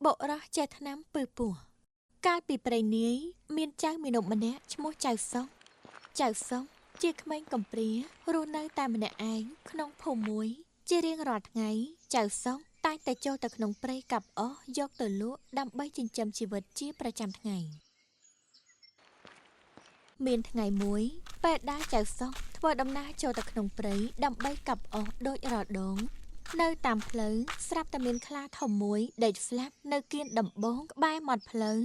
បុរសចេះថ្នាំពើពោះកាលពីព្រៃនាយមានចៅមាណពម្នាក់ឈ្មោះចៅសុងជាក្មេងកំព្រារស់នៅតែម្នាក់ឯងក្នុងភូមិមួយជារៀងរាល់ថ្ងៃចៅសុងតែងតែចូលទៅក្នុងព្រៃកាប់អុសយកទៅលក់ដើម្បីចិញ្ចឹមជីវិតជាប្រចាំថ្ងៃមានថ្ងៃមួយពេលដែលចៅសុងធ្វើដំណើរចូលទៅក្នុងព្រៃដើម្បីកាប់អុសដូចរាល់ដងនៅតាមផ្លូវស្រាប់តែមានខ្លាធំមួយដេកស្លាប់នៅគៀនដំបងក្បែរមាត់ផ្លូវ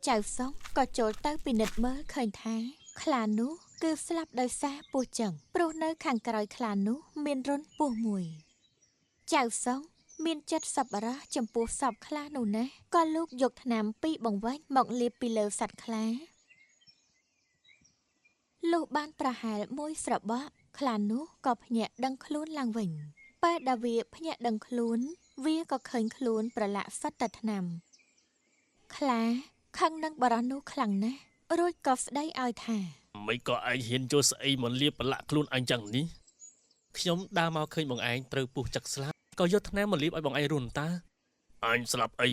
ចៅសុងក៏ចូលទៅពិនិត្យមើលឃើញថាខ្លានោះគឺស្លាប់ដោយសារពស់ចឹងព្រោះនៅខាងក្រោយខ្លានោះមានរន្ធពស់មួយចៅសុងមានចិត្តសប្បុរសចំពោះសពខ្លានោះណាស់ក៏លោកយកថ្នាំពីបង្វែងមកលាបពីលើសត្វខ្លាលុះបានប្រហែលមួយស្របក់ខ្លានោះក៏ភ្ញាក់ដឹងខ្លួនឡើងវិញពេលដែលវាភ្ញាក់ដឹងខ្លួនវាក៏ឃើញខ្លួនប្រឡាក់សុទ្ធតែថ្នាំខ្លាខឹងនឹងបរិសនោះខ្លាំងណាស់រួចក៏ស្ដីឲ្យថាមិនក៏ឯងហ៊ានយកស្អីមកលាបប្រឡាក់ខ្លួនអញចឹងនេះខ្ញុំដើរមកឃើញបងឯងត្រូវពស់ចឹកស្លាប់ក៏យកថ្នាំមកលាបឲ្យបងឯងរស់តើអញស្លាប់អី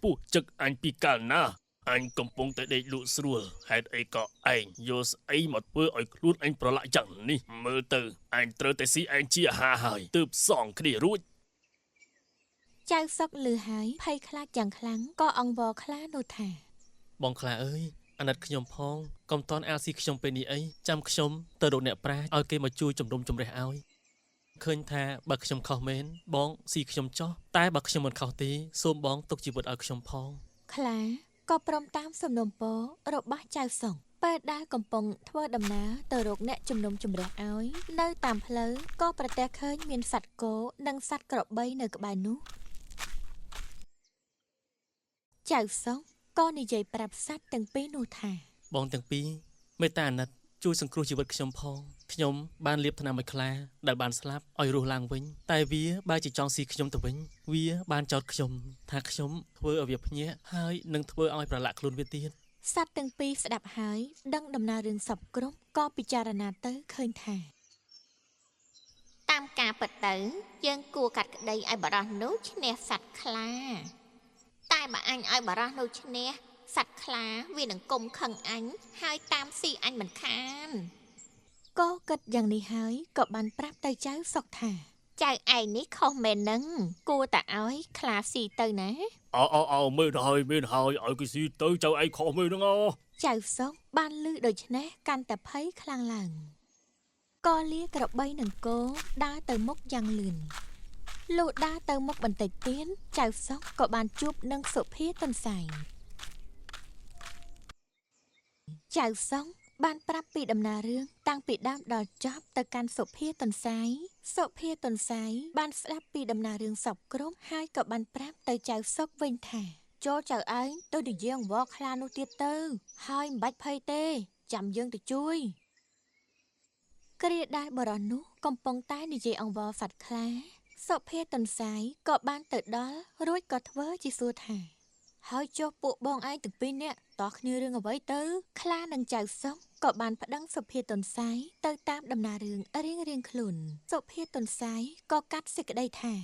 ពស់ចឹកអញពីកាលណាអញកំពុងតែដេកលក់ស្រួលហេតុអីក៏ឯងយកស្អីមកធ្វើឲ្យខ្លួនអញប្រឡាក់ចឹងនេះមើលទៅអញត្រូវតែស៊ីឯងជាអាហារហើយទើបសងគ្នារួចចៅសុកលឺហើយភ័យខ្លាចយ៉ាងខ្លាំងក៏អង្វរខ្លានោះថាបងខ្លាអើយអាណិតខ្ញុំផងកុំតន់អាលស៊ីខ្ញុំពេលនេះអីចាំខ្ញុំទៅរកអ្នកប្រាជ្ញឲ្យគេមកជួយជំនុំជម្រះឲ្យឃើញថាបើខ្ញុំខុសមែនបងស៊ីខ្ញុំចោះតែបើខ្ញុំមិនខុសទេសូមបងទុកជីវិតឲ្យខ្ញុំផងខ្លាក៏ព្រមតាមសំណុំពររបស់ចៅសុងពេលដែលកំពុងធ្វើដំណើរទៅរកអ្នកជំនុំជម្រះឲ្យនៅតាមផ្លូវក៏ប្រទះឃើញមានសត្វគោនិងសត្វក្របីនៅក្បែរនោះចៅសុងក៏និយាយប្រាប់សត្វទាំងពីរនោះថាបងទាំងពីរមេត្តាអាណិតជួយសង្គ្រោះជីវិតខ្ញុំផងខ្ញុំបានលាបថ្នាំឲ្យខ្លាដែលបានស្លាប់ឲ្យរស់ឡើងវិញតែវាបែរជាចង់ស៊ីខ្ញុំទៅវិញវាបានចោទខ្ញុំថាខ្ញុំធ្វើឲ្យវាភ្ញាក់ហើយនឹងធ្វើឲ្យប្រឡាក់ខ្លួនវាទៀតសត្វទាំងពីរស្ដាប់ហើយដឹងដំណើររឿងសពគ្រប់ក៏ពិចារណាទៅឃើញថាតាមការពិតទៅយើងគួរកាត់ក្តីឲ្យបរិសនោះឈ្នះសត្វខ្លាតែបើអញឲ្យបរិសនោះឈ្នះសត្វខ្លាវានឹងគុំខឹងអញហើយតាមស៊ីអញមិនខានក៏គិតយ៉ាងនេះហើយក៏បានប្រាប់ទៅចៅសុកថាចៅឯងនេះខុសមែននឹងគួរតែឲ្យខ្លាស៊ីទៅណាអោមើលហើយឲ្យគេស៊ីទៅចៅឯងខុសមើលហ្នឹងចៅសុកបានលឺដូច្នេះកាន់តែភ័យខ្លាំងឡើងក៏លាក្របីនឹងគោដើរទៅមុខយ៉ាងលឿនលុះដើរទៅមុខបន្តិចទៀតចៅសុកក៏បានជួបនឹងសុភាទន្សាយចៅសុងបានប្រាប់ពីដំណើររឿងតាំងពីដើមដល់ចប់ទៅកាន់សុភាទន្សាយបានស្ដាប់ពីដំណើររឿងសពគ្រប់ហើយក៏បានប្រាប់ទៅចៅសុកវិញថាចូលចៅឯងទៅនិយាយអង្វរខ្លានោះទៀតទៅហើយមិនបាច់ភ័យទេចាំយើងទៅជួយគ្រាដែលបរិសនោះកំពុងតែនិយាយអង្វរសត្វខ្លាសុភាទន្សាយក៏បានទៅដល់រួចក៏ធ្វើជាសួរថាហើយចុះពួកបងឯងទាំងពីរនាក់តោះគ្នារឿងអ្វីទៅខ្លានិងចៅសុកក៏បានប្តឹងសុភាទន្សាយទៅតាមដំណើររឿងរៀងខ្លួនសុភាទន្សាយក៏កាត់សេចក្តីថា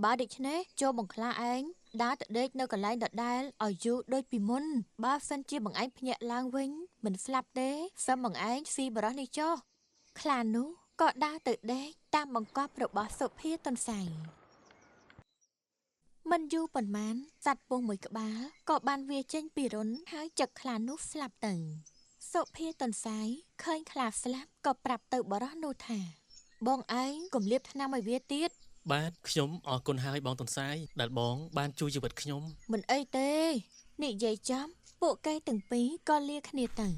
បើដូច្នេះចូលបង្ខ្លាឯងដើរទៅដេកនៅកន្លែងដដែលឲ្យយូរដូចពីមុនបើសិនជាបងឯងភ្ញាក់ឡើងវិញមិនស្លាប់ទេសឹមបងឯងស៊ីបរោះនេះចុះខ្លានោះក៏ដើរទៅដេកតាមបង្គាប់របស់សុភាទន្សាយមិនយូរប៉ុន្មានសត្វពស់មួយក្បាលក៏បានវាចេញពីរន្ធហើយចឹកខ្លានោះស្លាប់ទៅសុភាទន្សាយឃើញខ្លាស្លាប់ក៏ប្រាប់ទៅបរិសនោះថាបងឯងកុំលាបថ្នាំឲ្យវាទៀតបាទខ្ញុំអរគុណហើយបងទន្សាយដែលបងបានជួយជីវិតខ្ញុំមិនអីទេនិយាយចំពួកគេទាំងពីរក៏លាគ្នាទៅ